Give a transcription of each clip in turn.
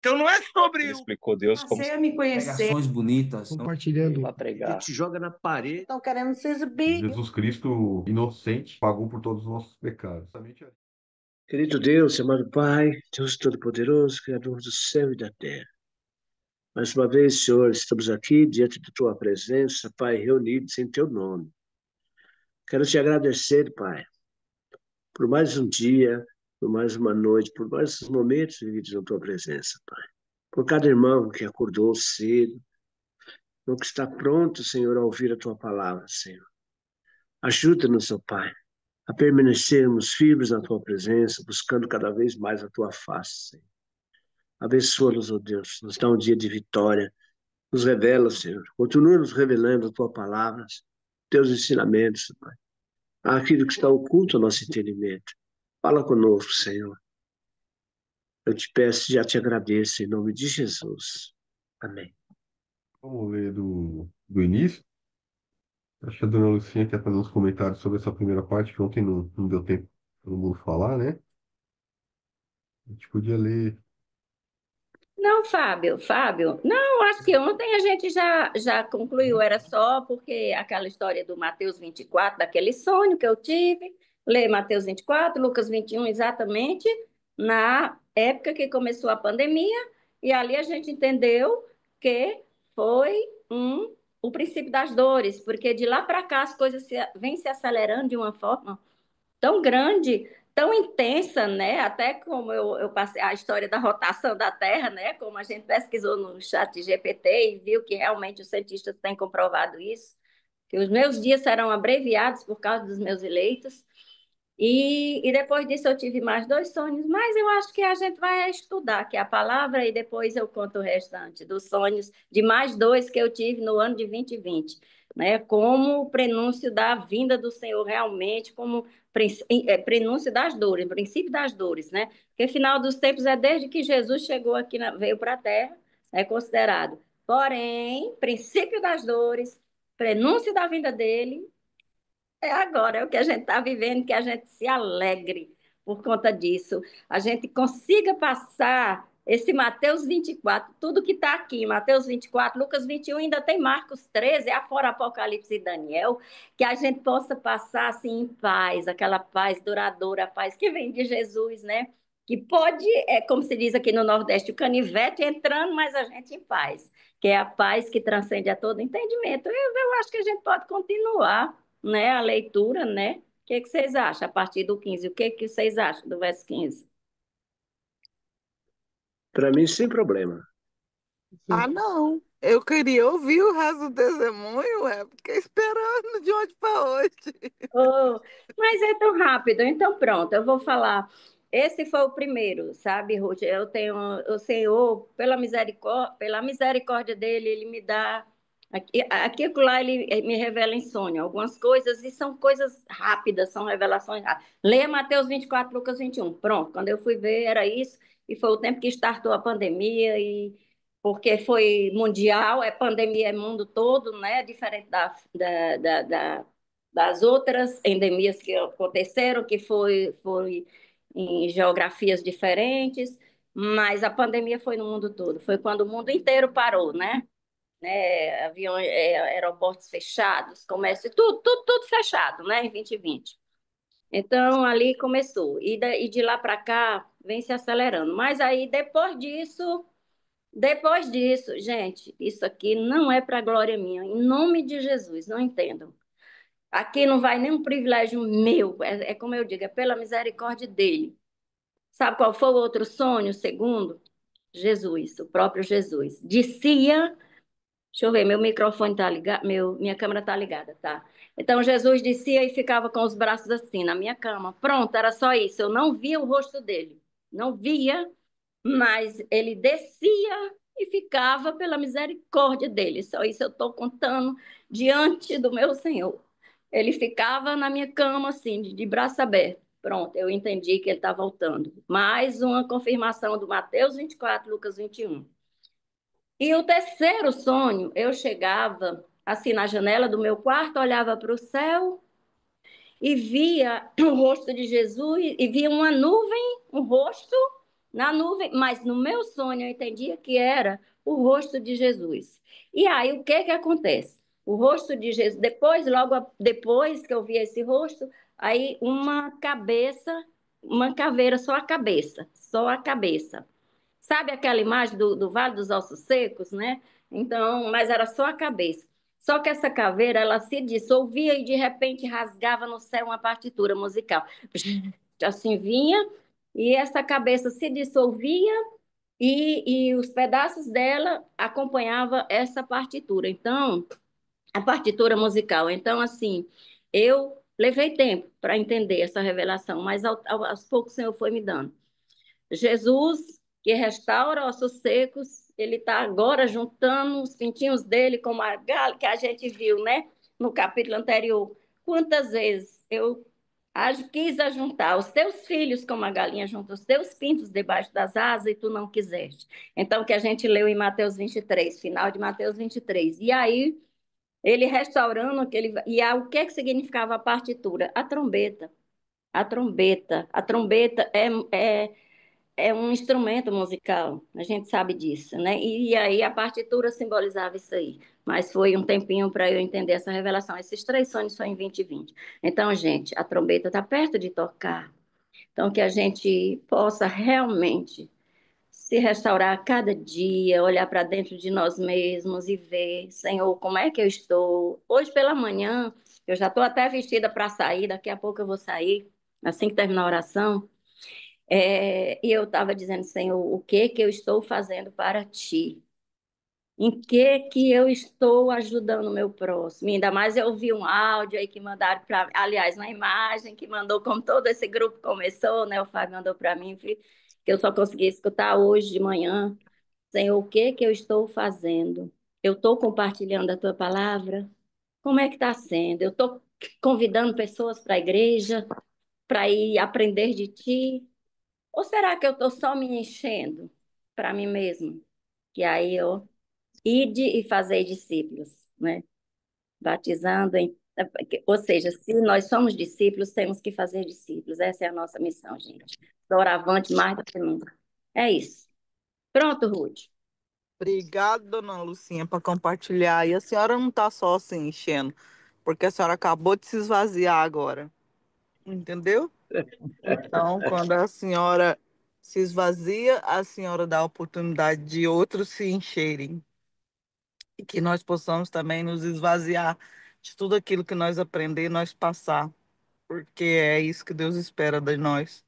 Então não é sobre Ele explicou Deus como Passei a me conhecer. Pregações bonitas. Compartilhando. para pregar. Te joga na parede. Estão querendo se exibir. Jesus Cristo, inocente, pagou por todos os nossos pecados. Querido Deus, amado Pai, Deus Todo-Poderoso, Criador do céu e da terra. Mais uma vez, Senhor, estamos aqui diante da Tua presença, Pai, reunidos em Teu nome. Quero Te agradecer, Pai, por mais um dia, por mais uma noite, por mais esses momentos vividos na Tua presença, Pai. Por cada irmão que acordou cedo, no que está pronto, Senhor, a ouvir a Tua palavra, Senhor. Ajuda-nos, ó Pai, a permanecermos firmes na Tua presença, buscando cada vez mais a Tua face, Senhor. Abençoa-nos, ó Deus, nos dá um dia de vitória, nos revela, Senhor. Continua nos revelando a Tua palavra, Teus ensinamentos, Pai. Aquilo que está oculto ao nosso entendimento. Fala conosco, Senhor. Eu te peço e já te agradeço, em nome de Jesus. Amém. Vamos ler do início. Acho que a dona Lucinha quer fazer uns comentários sobre essa primeira parte, que ontem não deu tempo para todo mundo falar, né? A gente podia ler. Não, Fábio, não, acho que ontem a gente já concluiu, era só porque aquela história do Mateus 24, daquele sonho que eu tive, ler Mateus 24, Lucas 21, exatamente na época que começou a pandemia, e ali a gente entendeu que foi o princípio das dores, porque de lá para cá as coisas vêm se acelerando de uma forma tão grande, tão intensa, né? Até como eu passei a história da rotação da Terra, né? Como a gente pesquisou no chat GPT e viu que realmente os cientistas têm comprovado isso, que os meus dias serão abreviados por causa dos meus eleitos. E depois disso eu tive mais dois sonhos, mas eu acho que a gente vai estudar aqui a palavra e depois eu conto o restante dos sonhos de mais dois que eu tive no ano de 2020, né? Como o prenúncio da vinda do Senhor realmente, como prenúncio das dores, princípio das dores, né? Porque final dos tempos é desde que Jesus chegou aqui, veio para a Terra, é considerado. Porém, princípio das dores, prenúncio da vinda dele, é agora, é o que a gente está vivendo, que a gente se alegre por conta disso. A gente consiga passar esse Mateus 24, tudo que está aqui, Mateus 24, Lucas 21, ainda tem Marcos 13, afora Apocalipse e Daniel, que a gente possa passar assim em paz, aquela paz duradoura, a paz que vem de Jesus, né? Que pode, como se diz aqui no Nordeste, o canivete entrando, mas a gente em paz, que é a paz que transcende a todo entendimento. Eu acho que a gente pode continuar, né, a leitura, né? O que vocês acham a partir do 15? O que vocês acham do verso 15? Para mim, sem problema. Ah, não. Eu queria ouvir o resto do testemunho, fiquei esperando de hoje para hoje. Oh, mas é tão rápido, então pronto, eu vou falar. Esse foi o primeiro, sabe, Ruth? Eu tenho o Senhor, pela misericórdia dele, ele me dá. Aquilo lá ele me revela em sonho algumas coisas, e são coisas rápidas, são revelações rápidas. Leia Mateus 24, Lucas 21. Pronto, quando eu fui ver, era isso, e foi o tempo que startou a pandemia, e porque foi mundial, pandemia é mundo todo, né? Diferente das outras endemias que aconteceram, que foi em geografias diferentes, mas a pandemia foi no mundo todo, foi quando o mundo inteiro parou, aviões, aeroportos fechados, comércio, tudo fechado, né, em 2020. Então, ali começou, e de lá para cá vem se acelerando. Mas aí, depois disso, gente, isso aqui não é para glória minha, em nome de Jesus, não entendam. Aqui não vai nenhum privilégio meu, é como eu digo, é pela misericórdia dele. Sabe qual foi o outro sonho, segundo? Jesus, o próprio Jesus. Descia, deixa eu ver, meu microfone está ligado, minha câmera está ligada, tá? Então Jesus descia e ficava com os braços assim na minha cama. Pronto, era só isso. Eu não via o rosto dele, não via, mas ele descia e ficava pela misericórdia dele. Só isso eu estou contando diante do meu Senhor. Ele ficava na minha cama, assim, de braço aberto. Pronto, eu entendi que ele está voltando. Mais uma confirmação do Mateus 24, Lucas 21. E o terceiro sonho, eu chegava assim na janela do meu quarto, olhava para o céu e via o rosto de Jesus, e via uma nuvem, um rosto, na nuvem, mas no meu sonho eu entendia que era o rosto de Jesus. E aí o que que acontece? O rosto de Jesus, depois, depois que eu vi esse rosto, aí uma cabeça, uma caveira, só a cabeça. Sabe aquela imagem do Vale dos Ossos Secos, né? Então, mas era só a cabeça. Só que essa caveira, ela se dissolvia e de repente rasgava no céu uma partitura musical. Assim vinha, e essa cabeça se dissolvia e os pedaços dela acompanhavam essa partitura. Então, a partitura musical. Então, assim, eu levei tempo para entender essa revelação, mas aos poucos o Senhor foi me dando. Jesus, que restaura ossos secos, ele está agora juntando os pintinhos dele como a galha que a gente viu, né? No capítulo anterior. Quantas vezes eu quis ajuntar os teus filhos como a galinha junta os teus pintos debaixo das asas e tu não quiseste. Então, que a gente leu em Mateus 23, final de Mateus 23. E aí, ele restaurando aquele. E aí, o que, que significava a partitura? A trombeta. A trombeta. A trombeta é um instrumento musical, a gente sabe disso, né? E aí a partitura simbolizava isso aí. Mas foi um tempinho para eu entender essa revelação. Esses três sonhos são em 2020. Então, gente, a trombeta está perto de tocar. Então, que a gente possa realmente se restaurar a cada dia, olhar para dentro de nós mesmos e ver, Senhor, como é que eu estou? Hoje pela manhã, eu já estou até vestida para sair, daqui a pouco eu vou sair, assim que terminar a oração. E eu estava dizendo, Senhor, o que que eu estou fazendo para ti? Em que eu estou ajudando o meu próximo? Ainda mais eu vi um áudio aí que mandaram para, aliás, uma imagem que mandou, como todo esse grupo começou, né? O Fábio mandou para mim, que eu só consegui escutar hoje de manhã. Senhor, o que que eu estou fazendo? Eu estou compartilhando a tua palavra? Como é que está sendo? Eu estou convidando pessoas para a igreja, para ir aprender de ti? Ou será que eu estou só me enchendo para mim mesmo? Que aí eu ide e fazer discípulos, né? Batizando em... Ou seja, se nós somos discípulos, temos que fazer discípulos. Essa é a nossa missão, gente. Doravante mais do que nunca. É isso. Pronto, Ruth. Obrigada, dona Lucinha, por compartilhar. E a senhora não está só se enchendo, porque a senhora acabou de se esvaziar agora, entendeu? Então, quando a senhora se esvazia, a senhora dá a oportunidade de outros se encherem. E que nós possamos também nos esvaziar de tudo aquilo que nós aprender, nós passar, porque é isso que Deus espera de nós.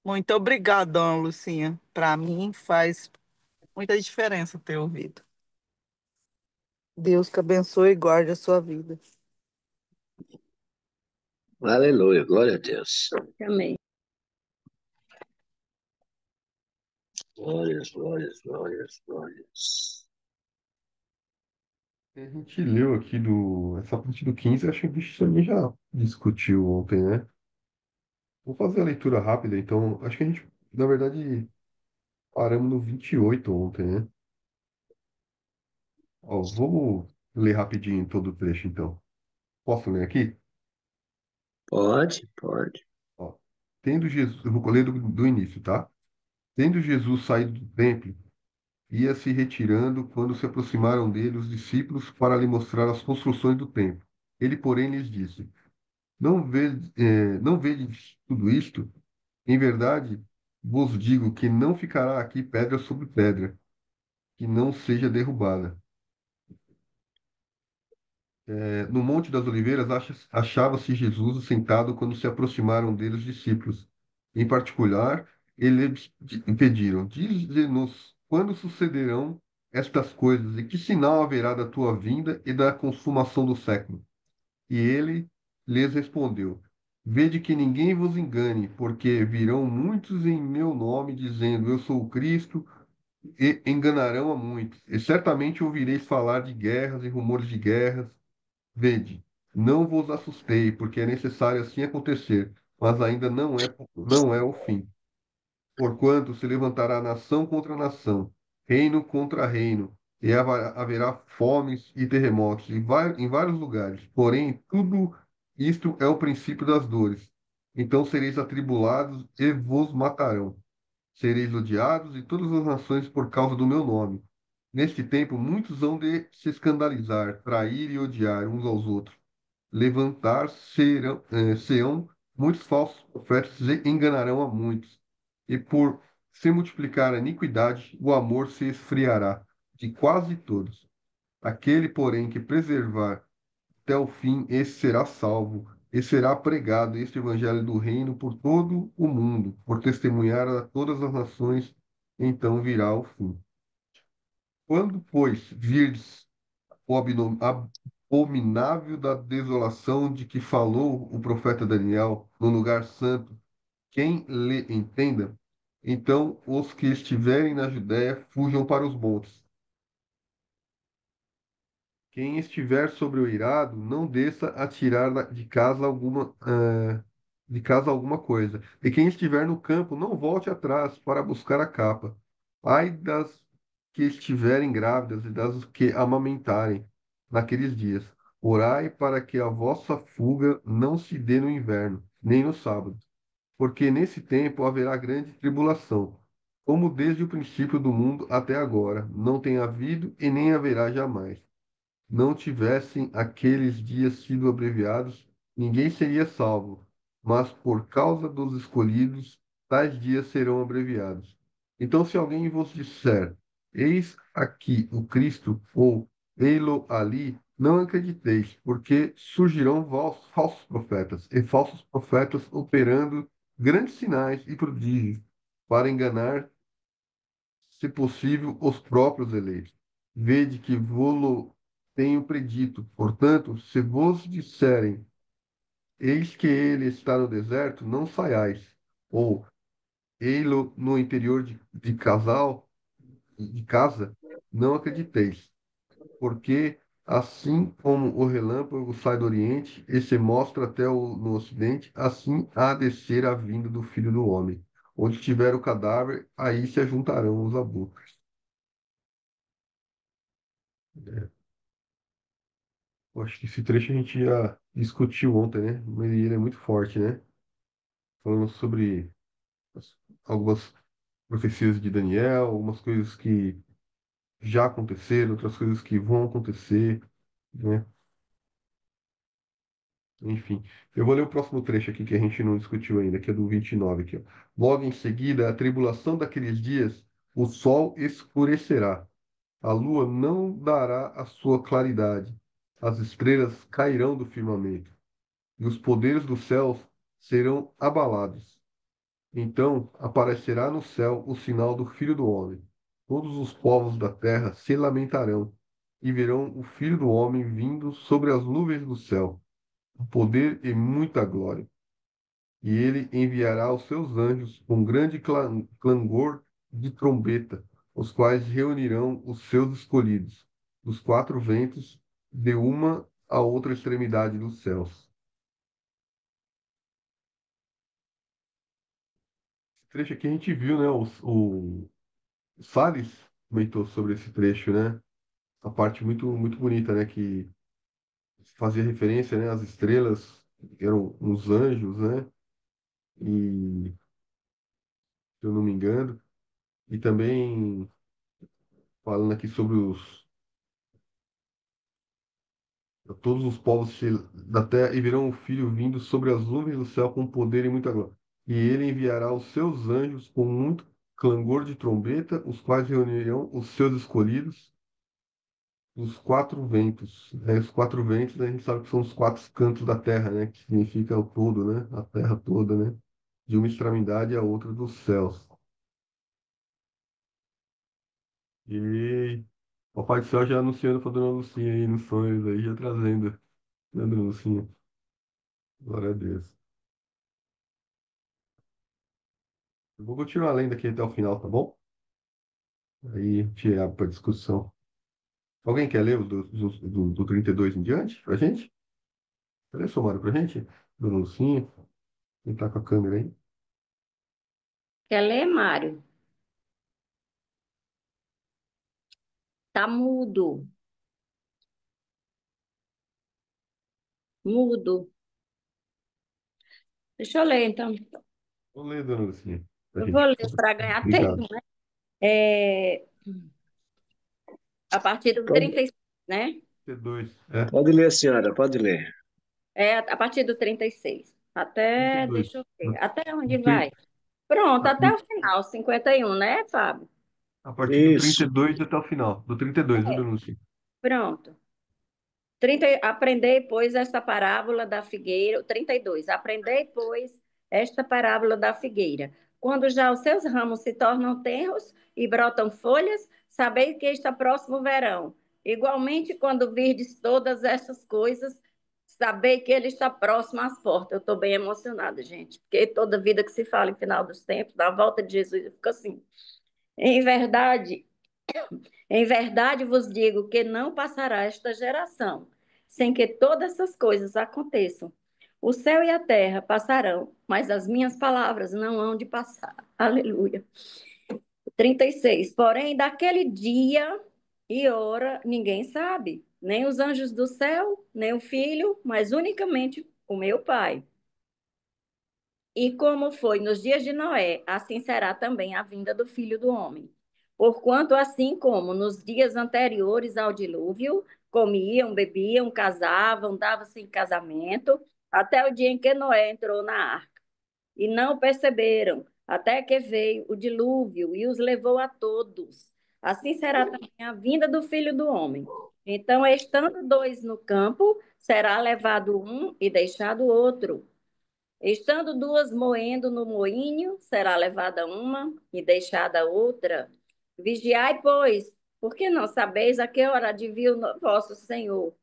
Muito obrigada, dona Lucinha. Para mim faz muita diferença ter ouvido. Deus que abençoe e guarde a sua vida. Aleluia, glória a Deus. Amém. Glórias, glórias, glórias, glórias. A gente leu aqui essa parte do 15, acho que a gente também já discutiu ontem, né? Vou fazer a leitura rápida, então. Acho que a gente, na verdade, paramos no 28 ontem, né? Ó, vamos ler rapidinho todo o trecho, então. Posso ler aqui? Pode, pode. Ó, tendo Jesus, eu vou ler do início, tá? Tendo Jesus saído do templo, ia se retirando quando se aproximaram dele os discípulos para lhe mostrar as construções do templo. Ele, porém, lhes disse: não vedes tudo isto? Em verdade, vos digo que não ficará aqui pedra sobre pedra, que não seja derrubada. No Monte das Oliveiras achava-se Jesus sentado quando se aproximaram dele os discípulos. Em particular, eles pediram: Dize-nos quando sucederão estas coisas e que sinal haverá da tua vinda e da consumação do século. E ele lhes respondeu: Vede que ninguém vos engane, porque virão muitos em meu nome, dizendo: Eu sou o Cristo, e enganarão a muitos. E certamente ouvireis falar de guerras e rumores de guerras. Vede, não vos assustei, porque é necessário assim acontecer, mas ainda não é o fim. Porquanto se levantará nação contra nação, reino contra reino, e haverá fomes e terremotos em vários lugares. Porém, tudo isto é o princípio das dores. Então sereis atribulados e vos matarão. Sereis odiados e todas as nações por causa do meu nome. Neste tempo, muitos hão de se escandalizar, trair e odiar uns aos outros. Levantar-se-ão muitos falsos profetas e enganarão a muitos. E por se multiplicar a iniquidade, o amor se esfriará de quase todos. Aquele, porém, que preservar até o fim, esse será salvo, e será pregado este evangelho do reino por todo o mundo, por testemunhar a todas as nações, então virá o fim. Quando, pois, virdes o abominável da desolação de que falou o profeta Daniel no lugar santo, quem lhe entenda, então os que estiverem na Judéia fujam para os montes. Quem estiver sobre o eirado, não desça a tirar de casa alguma coisa. E quem estiver no campo, não volte atrás para buscar a capa. Ai das que estiverem grávidas e das que amamentarem naqueles dias. Orai para que a vossa fuga não se dê no inverno, nem no sábado, porque nesse tempo haverá grande tribulação, como desde o princípio do mundo até agora, não tem havido e nem haverá jamais. Não tivessem aqueles dias sido abreviados, ninguém seria salvo, mas por causa dos escolhidos, tais dias serão abreviados. Então, se alguém vos disser, eis aqui o Cristo, ou ei-lo ali, não acrediteis, porque surgirão falsos profetas, e falsos profetas operando grandes sinais e prodígios, para enganar, se possível, os próprios eleitos. Vede que vô-lo tenho predito. Portanto, se vos disserem, eis que ele está no deserto, não saiais. Ou, ei-lo no interior de casa, não acrediteis. Porque, assim como o relâmpago sai do oriente e se mostra até no ocidente, assim há de ser a vinda do Filho do Homem. Onde tiver o cadáver, aí se ajuntarão os abutres. Eu acho que esse trecho a gente já discutiu ontem, né? Mas ele é muito forte, né? Falando sobre algumas profecias de Daniel, algumas coisas que já aconteceram, outras coisas que vão acontecer, né? Enfim, eu vou ler o próximo trecho aqui que a gente não discutiu ainda, que é do 29 aqui, ó. Logo em seguida, a tribulação daqueles dias, o sol escurecerá, a lua não dará a sua claridade, as estrelas cairão do firmamento e os poderes dos céus serão abalados. Então aparecerá no céu o sinal do Filho do Homem. Todos os povos da terra se lamentarão e verão o Filho do Homem vindo sobre as nuvens do céu, com poder e muita glória. E ele enviará os seus anjos com grande clangor de trombeta, os quais reunirão os seus escolhidos, dos quatro ventos, de uma a outra extremidade dos céus. Esse trecho aqui a gente viu, né? O Salles comentou sobre esse trecho, né? A parte muito, muito bonita, né? Que fazia referência, né? Às estrelas, que eram uns anjos, né? E, se eu não me engano, e também falando aqui sobre todos os povos da terra e verão o Filho vindo sobre as nuvens do céu com poder e muita glória. E ele enviará os seus anjos com muito clangor de trombeta, os quais reunirão os seus escolhidos os quatro ventos. Né? Os quatro ventos a gente sabe que são os quatro cantos da terra, né? Que significa o todo, né? A terra toda, né? De uma extremidade à outra dos céus. E o Papai do Céu já anunciando para Dona Lucinha aí nos sonhos aí, já trazendo, né, Dona Lucinha? Glória a Deus. Eu vou continuar lendo aqui até o final, tá bom? Aí a gente abre para discussão. Alguém quer ler do 32 em diante pra gente? Quer ler, Somário, pra gente? Dona Lucinha, quem tá com a câmera aí? Quer ler, Mário? Tá mudo, mudo. Deixa eu ler, então. Vou ler, Dona Lucinha. Pra Eu vou gente ler poder. para ganhar tempo, Obrigado. né? É, a partir do Pode, 36, né? T2. É, pode ler, senhora, pode ler. É a partir do 36. Até, 32. deixa eu ver, até onde Do tri- vai? Pronto, a, até o final, 51, né, Fábio? a partir do Isso. 32 até o final. Do 32, viu, denúncia? Pronto. Aprendei, pois, esta parábola da figueira. 32. Aprendei, pois, esta parábola da figueira. Quando já os seus ramos se tornam tenros e brotam folhas, sabeis que está próximo o verão. Igualmente, quando virdes todas estas coisas, sabei que ele está próximo às portas. Eu estou bem emocionada, gente, porque toda vida que se fala em final dos tempos, da volta de Jesus, eu fico assim. Em verdade, em verdade vos digo que não passará esta geração sem que todas essas coisas aconteçam. O céu e a terra passarão, mas as minhas palavras não hão de passar. Aleluia. 36. Porém, daquele dia e hora ninguém sabe, nem os anjos do céu, nem o filho, mas unicamente o meu Pai. E como foi nos dias de Noé, assim será também a vinda do Filho do Homem. Porquanto, assim como nos dias anteriores ao dilúvio, comiam, bebiam, casavam, davam-se em casamento, até o dia em que Noé entrou na arca. E não perceberam, até que veio o dilúvio e os levou a todos. Assim será também a vinda do Filho do Homem. Então, estando dois no campo, será levado um e deixado o outro. Estando duas moendo no moinho, será levada uma e deixada outra. Vigiai, pois, porque não sabeis a que hora de vir o vosso Senhor.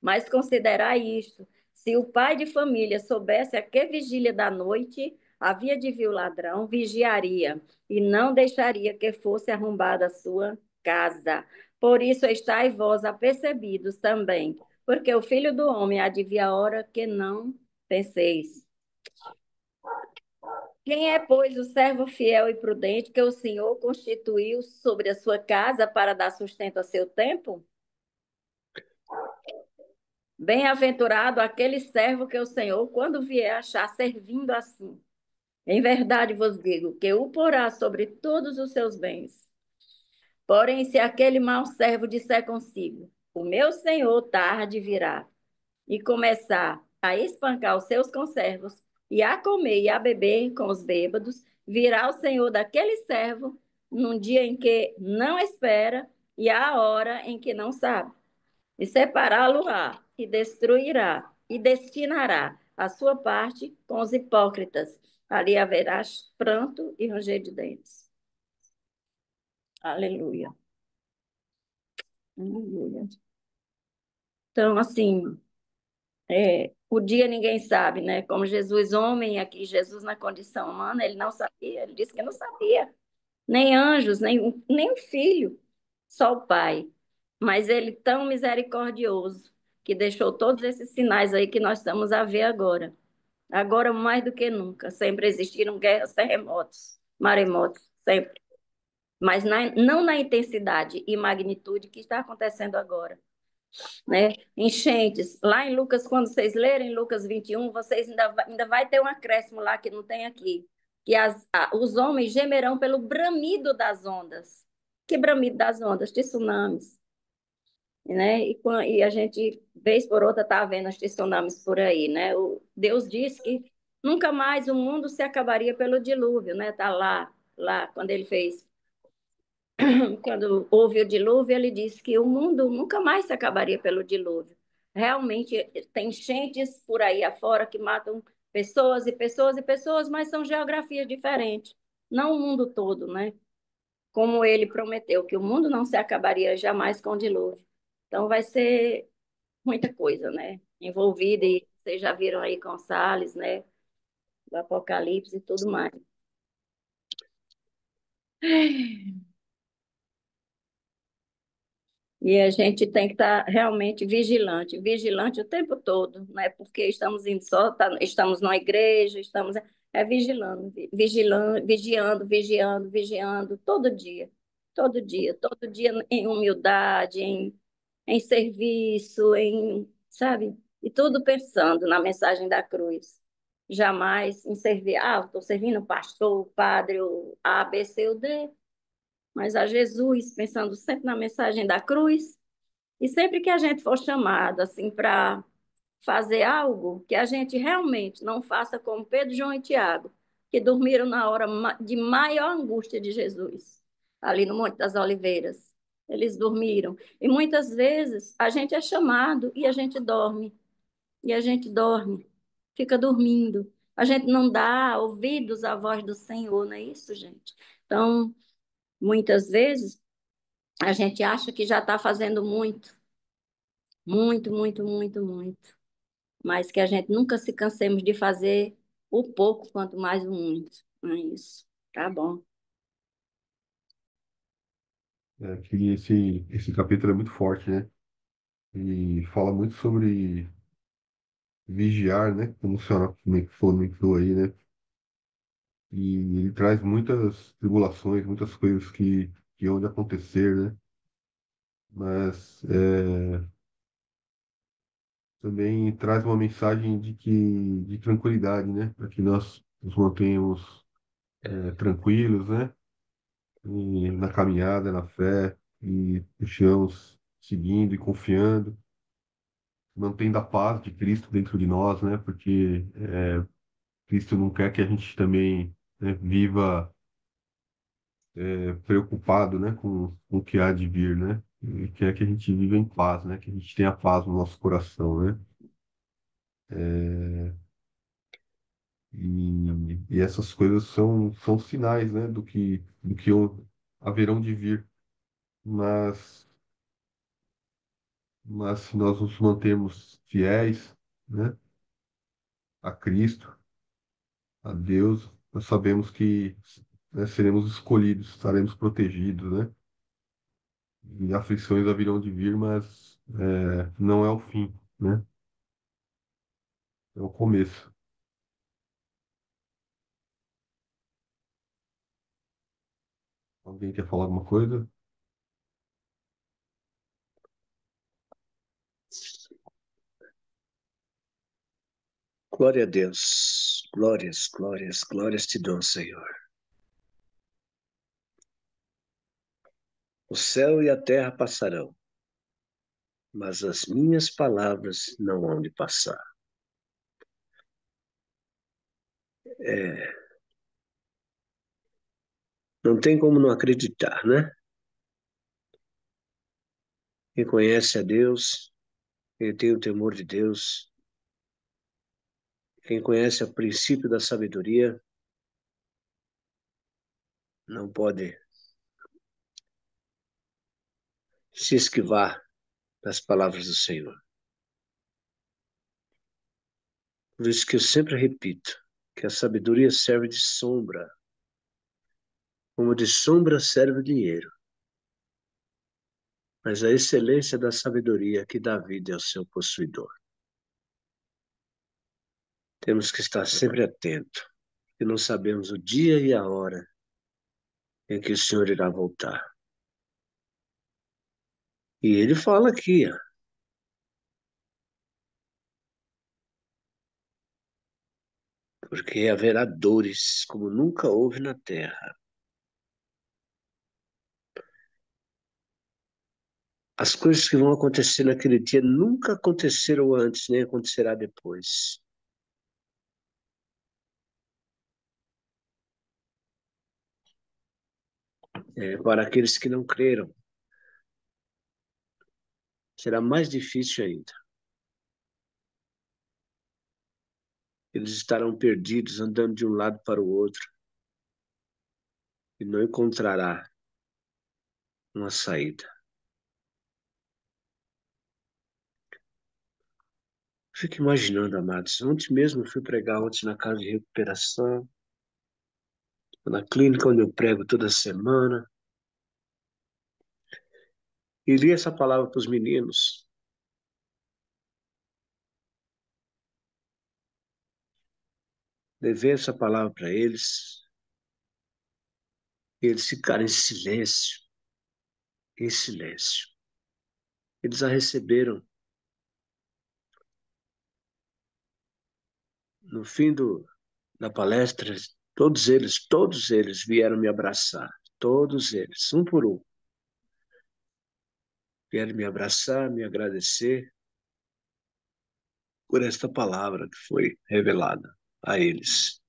Mas considerai isto: se o pai de família soubesse a que vigília da noite havia de vir o ladrão, vigiaria e não deixaria que fosse arrombada a sua casa. Por isso estáis vós apercebidos também, porque o Filho do Homem há de vir a hora que não penseis. Quem é, pois, o servo fiel e prudente que o Senhor constituiu sobre a sua casa para dar sustento a seu tempo? Bem-aventurado aquele servo que o Senhor, quando vier, achar servindo assim. Em verdade vos digo que o porá sobre todos os seus bens. Porém, se aquele mau servo disser consigo, o meu Senhor tarde virá, e começar a espancar os seus conservos, e a comer e a beber com os bêbados, virá o Senhor daquele servo num dia em que não espera e à hora em que não sabe, e separá-lo-á, e destruirá, e destinará a sua parte com os hipócritas. Ali haverá pranto e ranger de dentes. Aleluia. Aleluia. Então, assim, o dia ninguém sabe, né? Como Jesus, homem, aqui, Jesus na condição humana, ele não sabia, ele disse que não sabia. Nem anjos, nem o filho, só o Pai. Mas ele tão misericordioso que deixou todos esses sinais aí que nós estamos a ver agora. Agora, mais do que nunca, sempre existiram guerras, terremotos, maremotos, sempre. Mas não na intensidade e magnitude que está acontecendo agora, né? Enchentes. Lá em Lucas, quando vocês lerem Lucas 21, vocês ainda vai ter um acréscimo lá que não tem aqui, que os homens gemerão pelo bramido das ondas. Que bramido das ondas? De tsunamis, né? E a gente, vez por outra, está vendo os tsunamis por aí, né? Deus disse que nunca mais o mundo se acabaria pelo dilúvio, né? Tá lá, quando ele fez quando houve o dilúvio, ele disse que o mundo nunca mais se acabaria pelo dilúvio. Realmente tem enchentes por aí afora que matam pessoas e pessoas e pessoas, mas são geografias diferentes, não o mundo todo, né? Como ele prometeu, que o mundo não se acabaria jamais com o dilúvio. Então vai ser muita coisa, né? Envolvida, e vocês já viram aí com Salles, né? Do Apocalipse e tudo mais. E a gente tem que estar realmente vigilante, vigilante o tempo todo, né? Porque estamos indo só, estamos na igreja, estamos vigilando, vigilando, vigiando todo dia em humildade, em serviço, sabe? E tudo pensando na mensagem da cruz. jamais em servir, estou servindo o pastor, o padre, o A, B, C ou D, mas a Jesus, pensando sempre na mensagem da cruz, e sempre que a gente for chamado assim para fazer algo, que a gente realmente não faça como Pedro, João e Tiago, que dormiram na hora de maior angústia de Jesus, ali no Monte das Oliveiras. Eles dormiram. E muitas vezes a gente é chamado e a gente dorme. E a gente dorme, fica dormindo. A gente não dá ouvidos à voz do Senhor, não é isso, gente? Então, muitas vezes, a gente acha que já está fazendo muito, muito, muito, muito, muito. Mas que a gente nunca se cansemos de fazer o pouco, quanto mais o muito. Não é isso. Tá bom. Que esse capítulo é muito forte, né? E fala muito sobre vigiar, né? Como a senhora comentou aí, né? E ele traz muitas tribulações, muitas coisas que hão de acontecer, né? Mas também traz uma mensagem de tranquilidade, né? Para que nós nos mantenhamos tranquilos, né? E na caminhada, na fé, e estejamos seguindo e confiando, mantendo a paz de Cristo dentro de nós, né? Porque Cristo não quer que a gente também, né, viva preocupado, né, com o que há de vir, né? Ele quer que a gente viva em paz, né? Que a gente tenha paz no nosso coração, né? E essas coisas são sinais, né, do que haverão de vir. Mas, mas se nós nos mantermos fiéis, né, a Cristo, a Deus, nós sabemos que, né, seremos escolhidos, estaremos protegidos, né? E aflições haverão de vir, mas não é o fim, né? É o começo. Alguém quer falar alguma coisa? Glória a Deus. Glórias, glórias, glórias te dou, Senhor. O céu e a terra passarão, mas as minhas palavras não hão de passar. É, não tem como não acreditar, né? Quem conhece a Deus, quem tem o temor de Deus, quem conhece o princípio da sabedoria, não pode se esquivar das palavras do Senhor. Por isso que eu sempre repito que a sabedoria serve de sombra, como de sombra serve o dinheiro. Mas a excelência da sabedoria que dá vida ao seu possuidor. Temos que estar sempre atento, porque não sabemos o dia e a hora em que o Senhor irá voltar. E ele fala aqui, ó, porque haverá dores como nunca houve na terra. As coisas que vão acontecer naquele dia nunca aconteceram antes, nem acontecerá depois. Para aqueles que não creram, será mais difícil ainda. Eles estarão perdidos, andando de um lado para o outro, e não encontrará uma saída. Fico imaginando, amados. Ontem mesmo eu fui pregar ontem na casa de recuperação, na clínica onde eu prego toda semana, e li essa palavra para os meninos. Levei essa palavra para eles, e eles ficaram em silêncio, em silêncio. Eles a receberam No fim da palestra, todos eles vieram me abraçar. Todos eles, um por um. Vieram me abraçar, me agradecer por esta palavra que foi revelada a eles.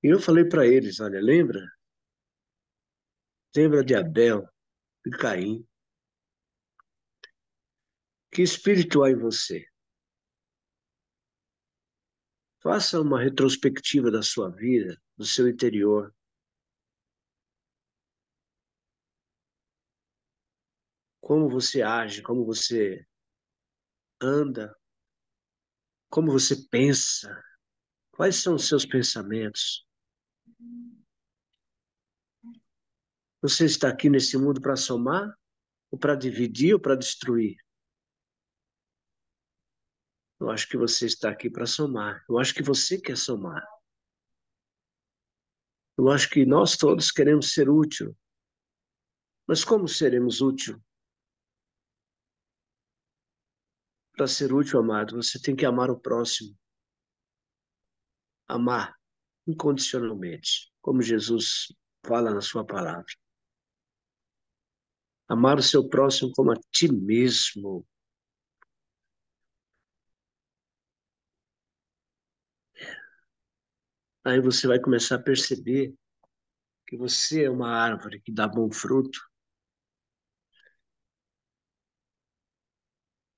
E eu falei para eles, olha, lembra de Abel e Caim? Que espírito há em você? Faça uma retrospectiva da sua vida, do seu interior. Como você age, como você anda, como você pensa, quais são os seus pensamentos? Você está aqui nesse mundo para somar, ou para dividir, ou para destruir? Eu acho que você está aqui para somar. Eu acho que você quer somar. Eu acho que nós todos queremos ser útil. Mas como seremos útil? Para ser útil, amado, você tem que amar o próximo. Amar incondicionalmente, como Jesus fala na sua palavra. Amar o seu próximo como a ti mesmo. Aí você vai começar a perceber que você é uma árvore que dá bom fruto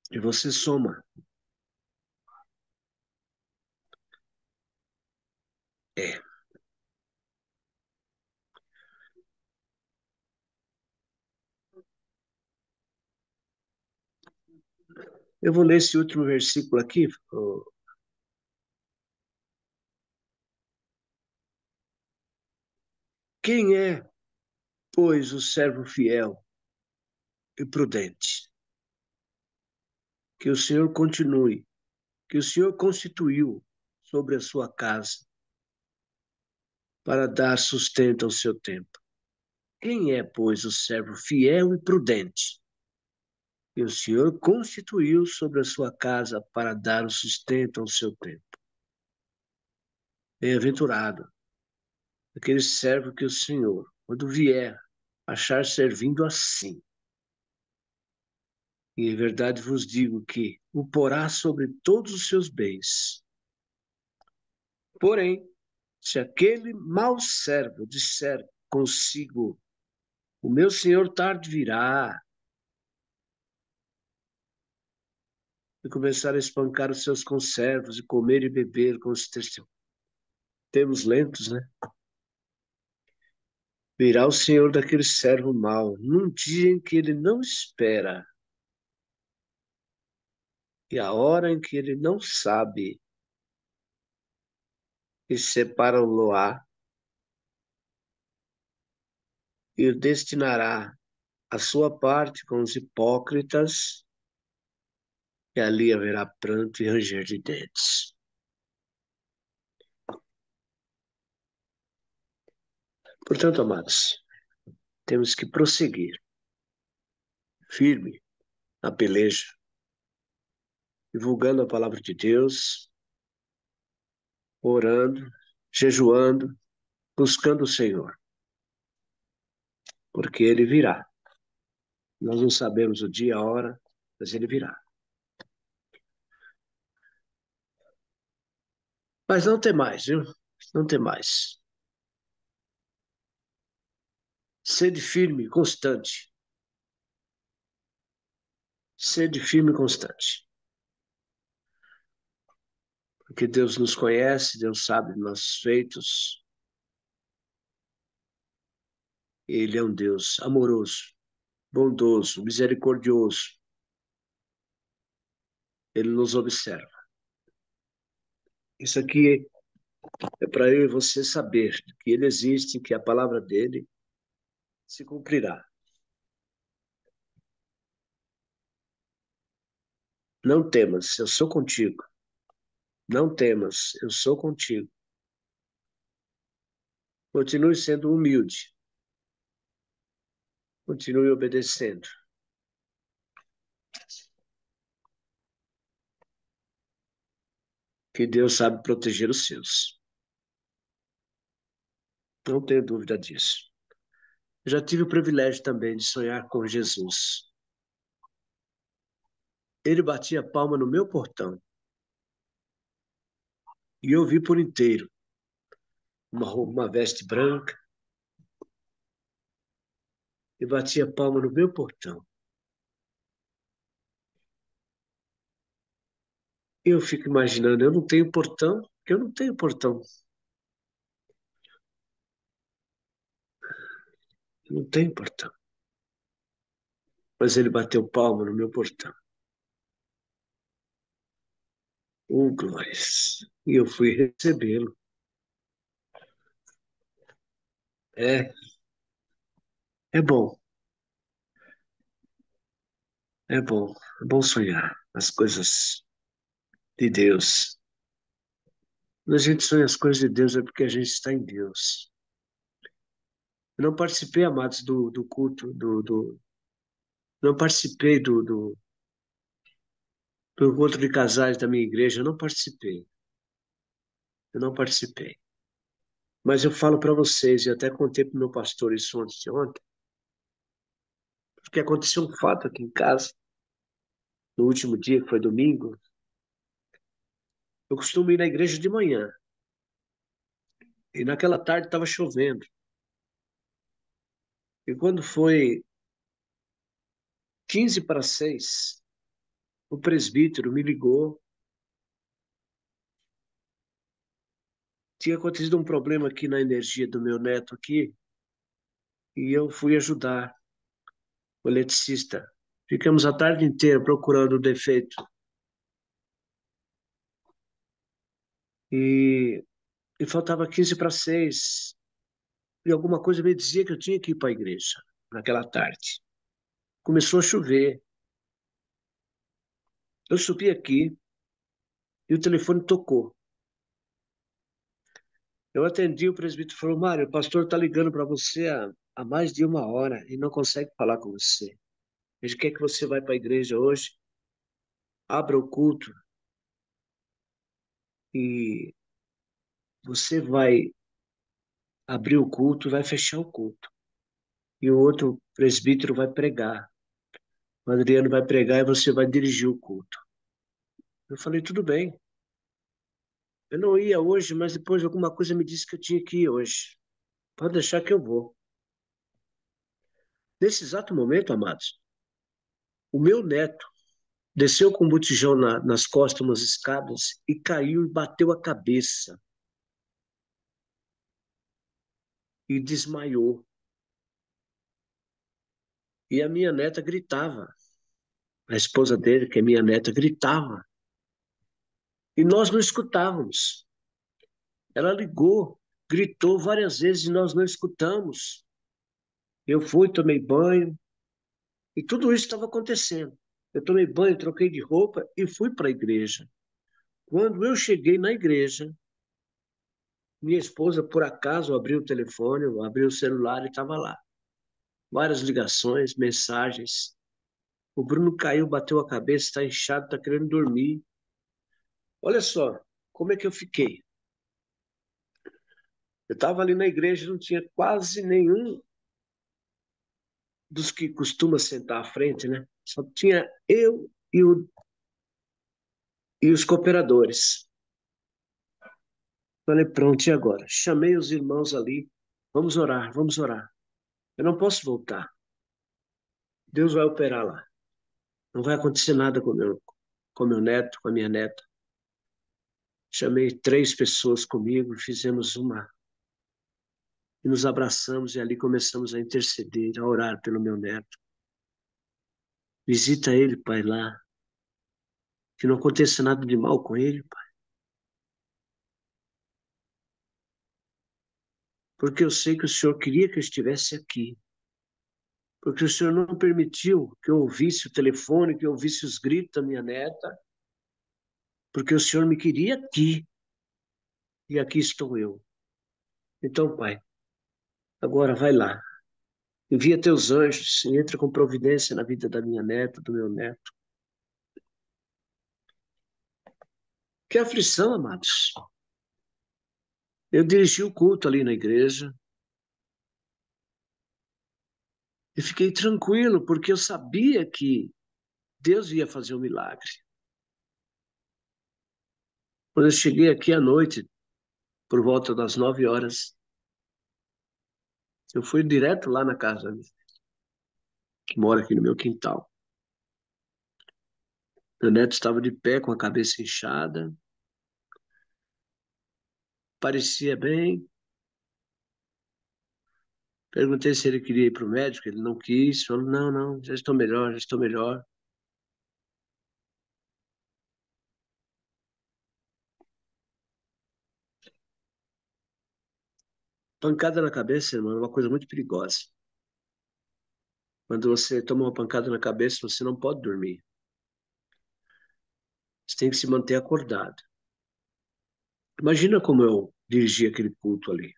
e você soma. É. Eu vou ler esse último versículo aqui. Quem é, pois, o servo fiel e prudente? Que o Senhor continue, que o Senhor constituiu sobre a sua casa para dar sustento ao seu tempo. Quem é, pois, o servo fiel e prudente? Que o Senhor constituiu sobre a sua casa para dar o sustento ao seu tempo. Bem-aventurado aquele servo que o Senhor, quando vier, achar servindo assim. E em verdade vos digo que o porá sobre todos os seus bens. Porém, se aquele mau servo disser consigo, o meu senhor tarde virá, e começar a espancar os seus conservos e comer e beber com os termos lentos, né? Virá o senhor daquele servo mau, num dia em que ele não espera, e a hora em que ele não sabe, e separa-o-á, e o destinará a sua parte com os hipócritas, e ali haverá pranto e ranger de dentes. Portanto, amados, temos que prosseguir firme na peleja, divulgando a palavra de Deus, orando, jejuando, buscando o Senhor, porque Ele virá. Nós não sabemos o dia, a hora, mas Ele virá. Mas não tem mais, viu? Não tem mais. Sede firme, constante. Sede firme e constante. Porque Deus nos conhece, Deus sabe dos nossos feitos. Ele é um Deus amoroso, bondoso, misericordioso. Ele nos observa. Isso aqui é para eu e você saber que Ele existe, que a palavra dele se cumprirá. Não temas, eu sou contigo. Não temas, eu sou contigo. Continue sendo humilde. Continue obedecendo. que Deus sabe proteger os seus. Não tenho dúvida disso. Eu já tive o privilégio também de sonhar com Jesus. Ele batia palma no meu portão e eu vi por inteiro uma veste branca e batia palma no meu portão. Eu fico imaginando, eu não tenho portão, porque eu não tenho portão. Eu não tenho portão. Mas ele bateu palma no meu portão. Oh, glórias. E eu fui recebê-lo. É, é bom, é bom. É bom sonhar as coisas de Deus. Quando a gente sonha as coisas de Deus é porque a gente está em Deus. Eu não participei, amados, do culto, não participei do encontro de casais da minha igreja, eu não participei. Eu não participei. Mas eu falo para vocês, e até contei para o meu pastor isso ontem, porque aconteceu um fato aqui em casa, no último dia, que foi domingo. Eu costumo ir na igreja de manhã, e naquela tarde estava chovendo. E quando foi 15 para 6, o presbítero me ligou. Tinha acontecido um problema aqui na energia do meu neto aqui, e eu fui ajudar o eletricista. Ficamos a tarde inteira procurando o defeito. E, e faltava 15 para 6. E alguma coisa me dizia que eu tinha que ir para a igreja naquela tarde. Começou a chover. Eu subi aqui e o telefone tocou. Eu atendi, o presbítero falou: Mário, o pastor está ligando para você há mais de 1 hora e não consegue falar com você. Ele quer que você vá para a igreja hoje, abra o culto e você vai abrir o culto e vai fechar o culto. E o outro presbítero vai pregar. O Adriano vai pregar e você vai dirigir o culto. Eu falei: tudo bem. Eu não ia hoje, mas depois alguma coisa me disse que eu tinha que ir hoje. Pode deixar que eu vou. Nesse exato momento, amados, o meu neto desceu com um botijão nas costas, umas escadas, e caiu e bateu a cabeça. E desmaiou. E a minha neta gritava. A esposa dele, que é minha neta, gritava. E nós não escutávamos. Ela ligou, gritou várias vezes e nós não escutamos. Eu fui, tomei banho, e tudo isso estava acontecendo. Eu tomei banho, troquei de roupa e fui para a igreja. Quando eu cheguei na igreja, minha esposa, por acaso, abriu o telefone, abriu o celular e estava lá. Várias ligações, mensagens. O Bruno caiu, bateu a cabeça, está inchado, está querendo dormir. Olha só, como é que eu fiquei? Eu estava ali na igreja, não tinha quase nenhum dos que costuma sentar à frente, né? Só tinha eu e os cooperadores. Falei: pronto, e agora? Chamei os irmãos ali, vamos orar, vamos orar. Eu não posso voltar. Deus vai operar lá. Não vai acontecer nada com meu neto, com a minha neta. Chamei 3 pessoas comigo, fizemos uma e nos abraçamos e ali começamos a interceder, a orar pelo meu neto. Visita ele, Pai, lá. Que não aconteça nada de mal com ele, Pai. Porque eu sei que o Senhor queria que eu estivesse aqui. Porque o Senhor não permitiu que eu ouvisse o telefone, que eu ouvisse os gritos da minha neta. Porque o Senhor me queria aqui. E aqui estou eu. Então, Pai, agora vai lá. Envia teus anjos e entra com providência na vida da minha neta, do meu neto. Que aflição, amados. Eu dirigi o culto ali na igreja e fiquei tranquilo, porque eu sabia que Deus ia fazer um milagre. Quando eu cheguei aqui à noite, por volta das 9 horas, eu fui direto lá na casa que mora aqui no meu quintal. Meu neto estava de pé, com a cabeça inchada, parecia bem. Perguntei se ele queria ir para o médico, ele não quis. Falou, não, não, já estou melhor, já estou melhor. Pancada na cabeça, irmão, é uma coisa muito perigosa. Quando você toma uma pancada na cabeça, você não pode dormir. Você tem que se manter acordado. Imagina como eu dirigi aquele culto ali.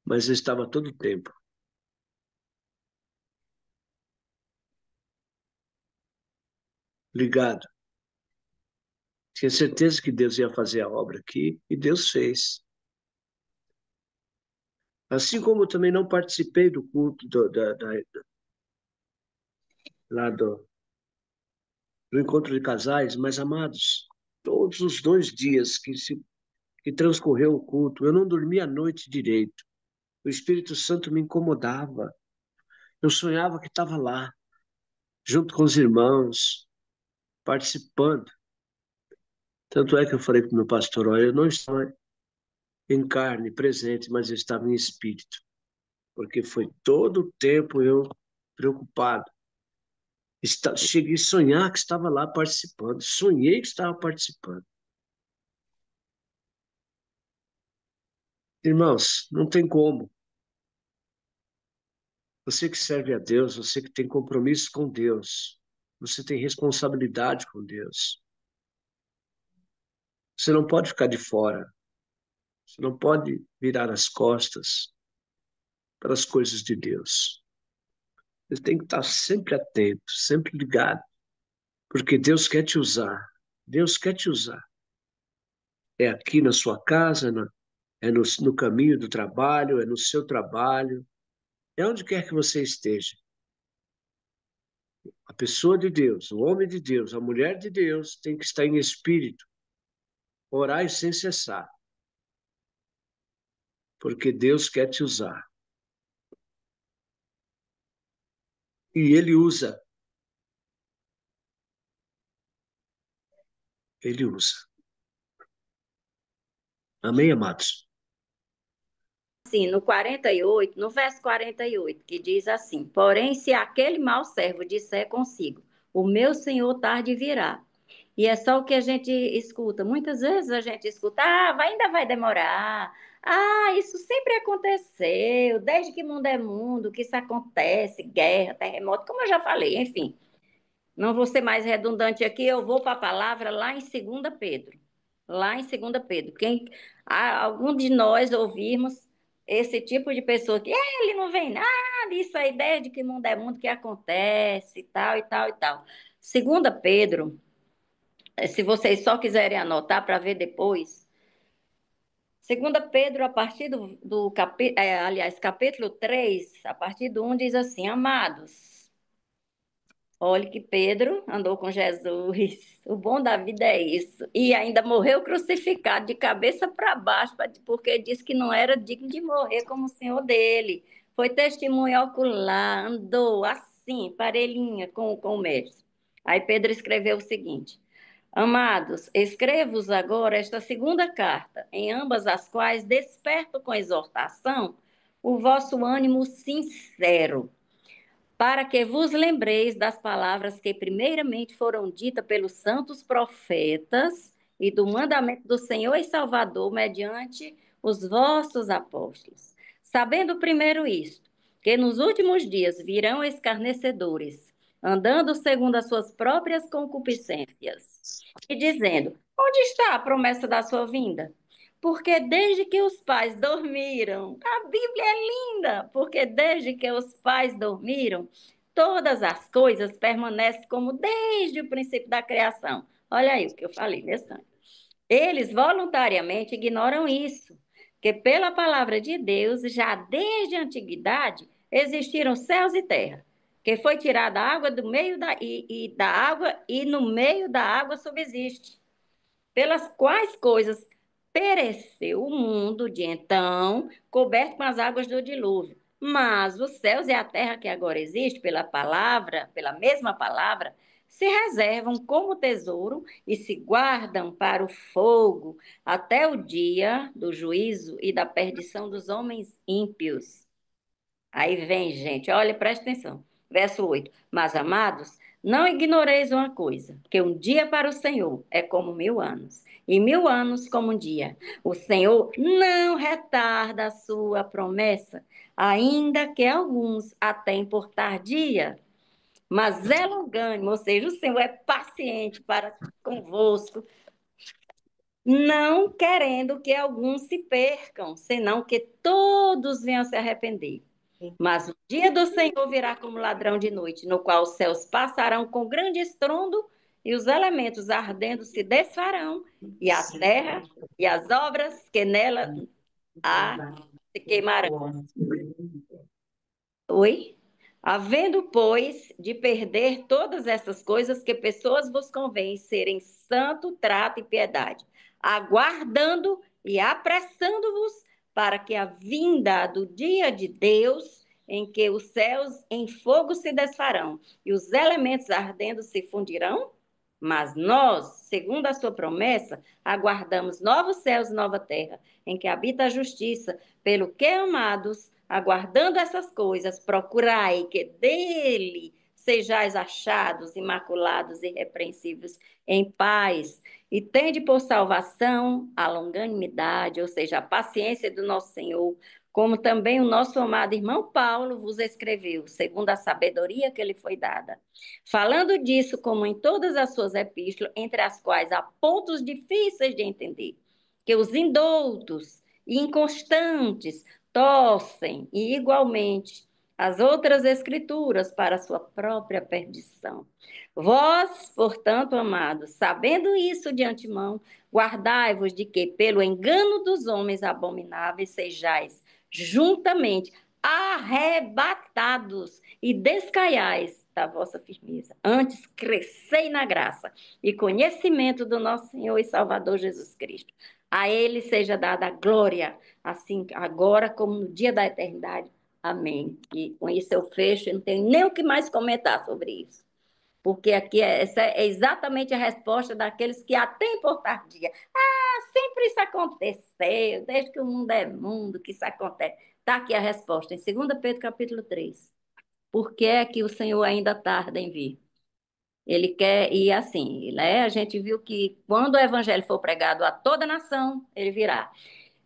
Mas eu estava todo o tempo ligado. Tinha certeza que Deus ia fazer a obra aqui, e Deus fez. Assim como eu também não participei do culto lá do encontro de casais, mas amados, todos os 2 dias que transcorreu o culto, eu não dormi a noite direito. O Espírito Santo me incomodava. Eu sonhava que estava lá, junto com os irmãos, participando. Tanto é que eu falei para o meu pastor, olha, eu não estava em carne presente, mas eu estava em espírito, porque foi todo o tempo eu preocupado. Cheguei a sonhar que estava lá participando, sonhei que estava participando. Irmãos, não tem como. Você que serve a Deus, você que tem compromisso com Deus, você tem responsabilidade com Deus. Você não pode ficar de fora. Você não pode virar as costas para as coisas de Deus. Você tem que estar sempre atento, sempre ligado, porque Deus quer te usar. Deus quer te usar. É aqui na sua casa, é no caminho do trabalho, é no seu trabalho, é onde quer que você esteja. A pessoa de Deus, o homem de Deus, a mulher de Deus tem que estar em espírito, orar sem cessar, porque Deus quer te usar. E Ele usa. Ele usa. Amém, amados? Assim, no 48, no verso 48, que diz assim: Porém, se aquele mau servo disser consigo, o meu senhor tarde virá. E é só o que a gente escuta. Muitas vezes a gente escuta, ainda vai demorar. Isso sempre aconteceu, desde que mundo é mundo, que isso acontece, guerra, terremoto, como eu já falei, enfim. Não vou ser mais redundante aqui, eu vou para a palavra lá em 2 Pedro. Lá em 2 Pedro. Algum de nós ouvirmos esse tipo de pessoa que ele não vem nada, isso aí desde que mundo é mundo que acontece, e tal, e tal, e tal. 2 Pedro, se vocês só quiserem anotar para ver depois, 2 Pedro, a partir do capítulo 3, a partir do 1, diz assim: Amados, olhe que Pedro andou com Jesus. O bom da vida é isso. E ainda morreu crucificado de cabeça para baixo, porque disse que não era digno de morrer como o Senhor dele. Foi testemunho ocular, andou assim, parelhinha com o mestre. Aí Pedro escreveu o seguinte: Amados, escrevo-vos agora esta segunda carta, em ambas as quais desperto com exortação o vosso ânimo sincero, para que vos lembreis das palavras que primeiramente foram ditas pelos santos profetas e do mandamento do Senhor e Salvador mediante os vossos apóstolos. Sabendo primeiro isto, que nos últimos dias virão escarnecedores, andando segundo as suas próprias concupiscências, e dizendo: onde está a promessa da sua vinda? Porque desde que os pais dormiram, a Bíblia é linda, porque desde que os pais dormiram, todas as coisas permanecem como desde o princípio da criação. Olha aí o que eu falei nesse ano. Eles voluntariamente ignoram isso, que pela palavra de Deus, já desde a antiguidade, existiram céus e terra, que foi tirada a água do meio da água e no meio da água subsiste, pelas quais coisas pereceu o mundo de então, coberto com as águas do dilúvio. Mas os céus e a terra que agora existe, pela palavra, pela mesma palavra, se reservam como tesouro e se guardam para o fogo até o dia do juízo e da perdição dos homens ímpios. Aí vem, gente, olha, presta atenção. Verso 8. Mas, amados, não ignoreis uma coisa, que um dia para o Senhor é como 1000 anos, e 1000 anos como um dia. O Senhor não retarda a sua promessa, ainda que alguns a tenham por tardia, mas é longânimo, ou seja, o Senhor é paciente para convosco, não querendo que alguns se percam, senão que todos venham se arrepender. Mas o dia do Senhor virá como ladrão de noite, no qual os céus passarão com grande estrondo e os elementos ardendo se desfarão, e a terra e as obras que nela há se queimarão. Oi? Havendo, pois, de perder todas essas coisas que pessoas vos convém serem santo, trato e piedade, aguardando e apressando-vos para que a vinda do dia de Deus, em que os céus em fogo se desfarão e os elementos ardendo se fundirão, mas nós, segundo a sua promessa, aguardamos novos céus e nova terra, em que habita a justiça, pelo que, amados, aguardando essas coisas, procurai que dele sejais achados, imaculados e irrepreensíveis em paz, e tende por salvação a longanimidade, ou seja, a paciência do nosso Senhor, como também o nosso amado irmão Paulo vos escreveu, segundo a sabedoria que lhe foi dada. Falando disso, como em todas as suas epístolas, entre as quais há pontos difíceis de entender, que os indoutos e inconstantes torcem e igualmente as outras escrituras para a sua própria perdição. Vós, portanto, amados, sabendo isso de antemão, guardai-vos de que, pelo engano dos homens abomináveis, sejais juntamente arrebatados e descaiais da vossa firmeza. Antes, crescei na graça e conhecimento do nosso Senhor e Salvador Jesus Cristo. A Ele seja dada a glória, assim agora como no dia da eternidade. Amém. E com isso eu fecho, eu não tenho nem o que mais comentar sobre isso. Porque aqui essa é exatamente a resposta daqueles que até por tardia. Ah, sempre isso aconteceu, desde que o mundo é mundo que isso acontece. Está aqui a resposta, em 2 Pedro capítulo 3. Por que é que o Senhor ainda tarda em vir? Ele quer, e assim, né, a gente viu que quando o evangelho for pregado a toda nação, ele virá.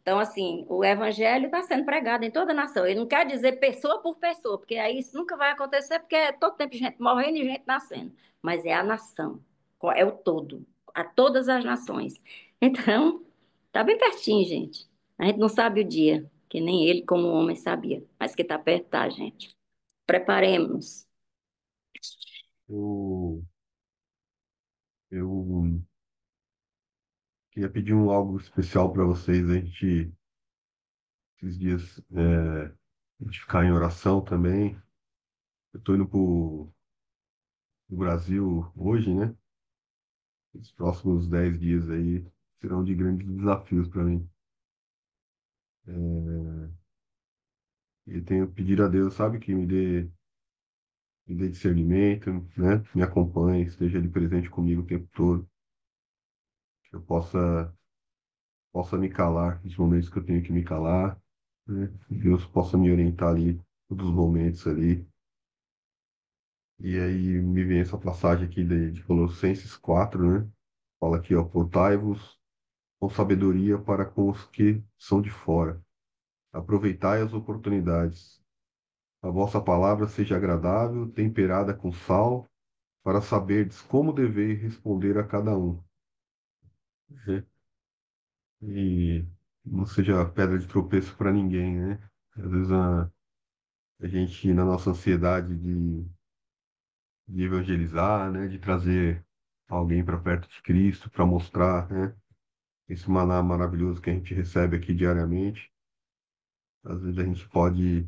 Então, assim, o evangelho está sendo pregado em toda a nação. Ele não quer dizer pessoa por pessoa, porque aí isso nunca vai acontecer, porque é todo tempo gente morrendo e gente nascendo. Mas é a nação, é o todo, a todas as nações. Então, tá bem pertinho, gente. A gente não sabe o dia, que nem ele, como homem, sabia. Mas que tá perto, tá, gente. Preparemos. Eu, eu queria pedir algo especial para vocês. A gente, esses dias, a gente ficar em oração também. Eu estou indo pro Brasil hoje, né? Os próximos 10 dias aí serão de grandes desafios para mim. E tenho pedido a Deus, sabe, que me dê discernimento, né? Me acompanhe, esteja ali presente comigo o tempo todo, que eu possa me calar nos momentos que eu tenho que me calar, né? Que Deus possa me orientar ali, todos os momentos ali. E aí me vem essa passagem aqui de Colossenses 4, né? Fala aqui, ó, portai-vos com sabedoria para com os que são de fora. Aproveitai as oportunidades. A vossa palavra seja agradável, temperada com sal, para saberdes como deveis responder a cada um, né? E não seja pedra de tropeço para ninguém, né? Às vezes a gente, na nossa ansiedade de evangelizar, né, de trazer alguém para perto de Cristo, para mostrar, né, esse maná maravilhoso que a gente recebe aqui diariamente. Às vezes a gente pode,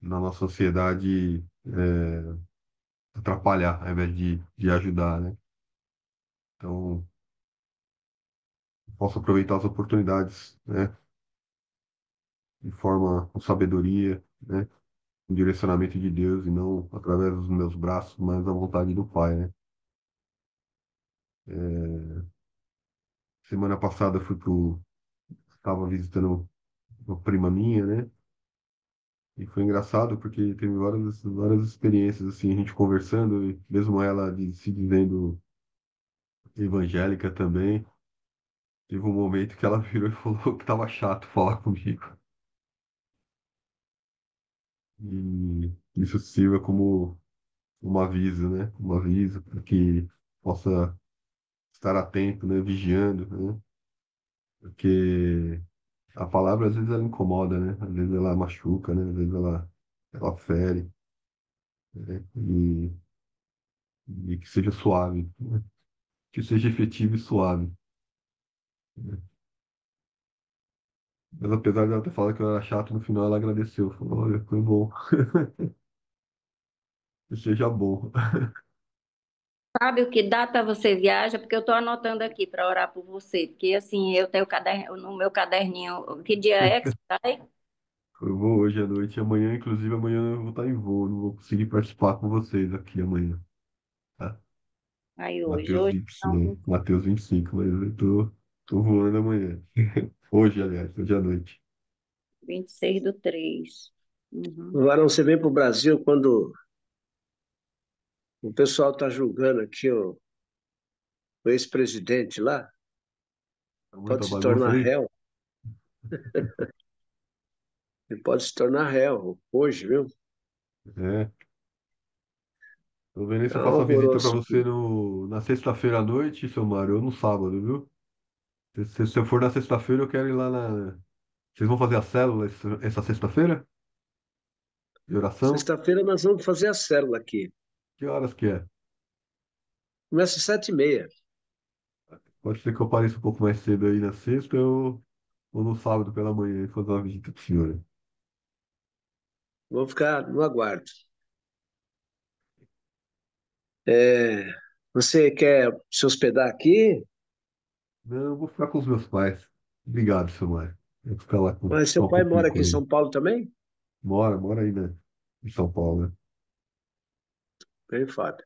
na nossa sociedade, atrapalhar, ao invés de ajudar, né? Então, posso aproveitar as oportunidades, né, de forma com sabedoria, né, com direcionamento de Deus e não através dos meus braços, mas da vontade do Pai, né? É, semana passada eu estava visitando uma prima minha, né? E foi engraçado porque teve várias experiências, assim, a gente conversando, e mesmo ela se dizendo evangélica também. Teve um momento que ela virou e falou que tava chato falar comigo. E isso sirva como um aviso, né? Um aviso para que possa estar atento, né? Vigiando, né? Porque a palavra às vezes ela incomoda, né? Às vezes ela machuca, né? Às vezes ela fere, né? E que seja suave, né? Que seja efetivo e suave, né? Mas apesar de ela ter falado que eu era chato, no final ela agradeceu. Falou, olha, foi bom. Que seja bom. Sabe o que data você viaja? Porque eu estou anotando aqui para orar por você. Porque assim, eu tenho no meu caderninho, que dia é que você vai? Eu vou hoje à noite e amanhã, inclusive amanhã eu vou estar em voo, não vou conseguir participar com vocês aqui amanhã, tá? Aí hoje. Mateus Hoje, 25, não, Mateus 25, mas eu tô voando amanhã. Hoje, aliás, hoje à noite. 26/3. Uhum. Agora você vem para o Brasil quando o pessoal está julgando aqui o ex-presidente lá, Tá muita pode se bagunça tornar aí? réu. Ele pode se tornar réu hoje, viu? É. Tô vendo aí É se eu um faço a visita pra alvoroço você aqui. no, na sexta-feira à noite, seu Mário, ou no sábado, viu? Se eu for na sexta-feira, eu quero ir lá na. Vocês vão fazer a célula essa sexta-feira? De oração? Sexta-feira nós vamos fazer a célula aqui. Que horas que é? Começa às 7h30. Pode ser que eu apareça um pouco mais cedo aí na sexta ou no sábado pela manhã e fazer uma visita pro senhor. Vou ficar no aguardo. É, você quer se hospedar aqui? Não, eu vou ficar com os meus pais. Obrigado, seu Mário. Eu vou ficar lá Mas ficar seu um pai pouquinho mora aqui com em ele. São Paulo também? Mora aí, né? Em São Paulo, né? Bem, Fábio.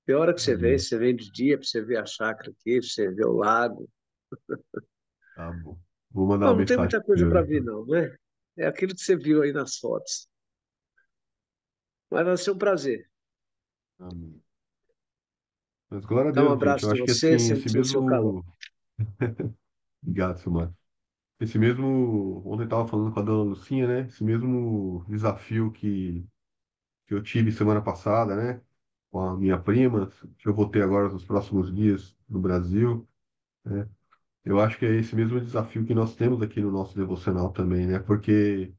E a hora que Aí, você vem de dia para você ver a chácara aqui, para você ver o lago. tá bom. Vou mandar Não, uma não tem mensagem muita pro coisa senhor, para ver, então. não, né? É aquilo que você viu aí nas fotos. Mas vai ser um prazer. Amém. Mas glória a Dá um Deus, gente. Eu abraço em acho que você, assim, sente o seu calor. Obrigado, seu Mário. Esse mesmo. Ontem eu tava falando com a dona Lucinha, né? Esse mesmo desafio que eu tive semana passada, né? Com a minha prima, que eu vou ter agora nos próximos dias no Brasil, né? Eu acho que é esse mesmo desafio que nós temos aqui no nosso devocional também, né? Porque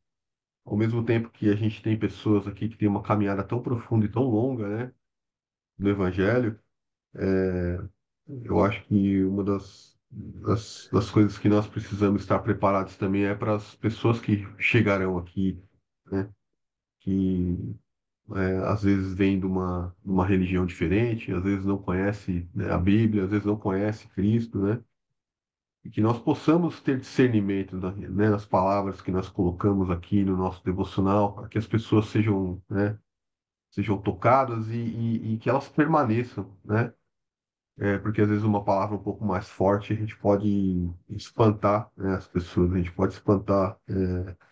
ao mesmo tempo que a gente tem pessoas aqui que têm uma caminhada tão profunda e tão longa, né, no Evangelho, eu acho que uma das coisas que nós precisamos estar preparados também é para as pessoas que chegarão aqui, né, que às vezes vêm de uma religião diferente, às vezes não conhece, né, a Bíblia, às vezes não conhece Cristo, né? E que nós possamos ter discernimento, né, nas palavras que nós colocamos aqui no nosso devocional, para que as pessoas sejam, né, sejam tocadas e que elas permaneçam, né? Porque às vezes uma palavra um pouco mais forte a gente pode espantar, né, as pessoas, a gente pode espantar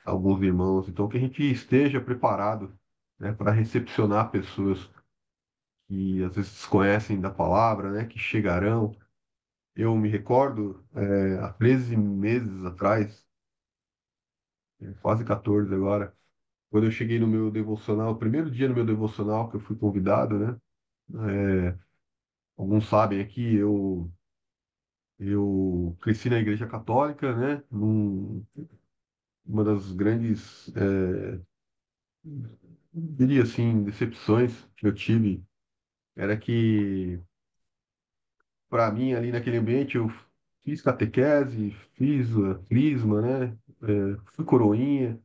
alguns irmãos. Então que a gente esteja preparado, né, para recepcionar pessoas que às vezes desconhecem da palavra, né, que chegarão. Eu me recordo, há 13 meses atrás, quase 14 agora, quando eu cheguei no meu devocional, o primeiro dia no meu devocional que eu fui convidado, né? Alguns sabem aqui, eu cresci na Igreja Católica, né? Uma das grandes, diria assim, decepções que eu tive era que, para mim, ali naquele ambiente, eu fiz catequese, fiz crisma, né? Fui coroinha,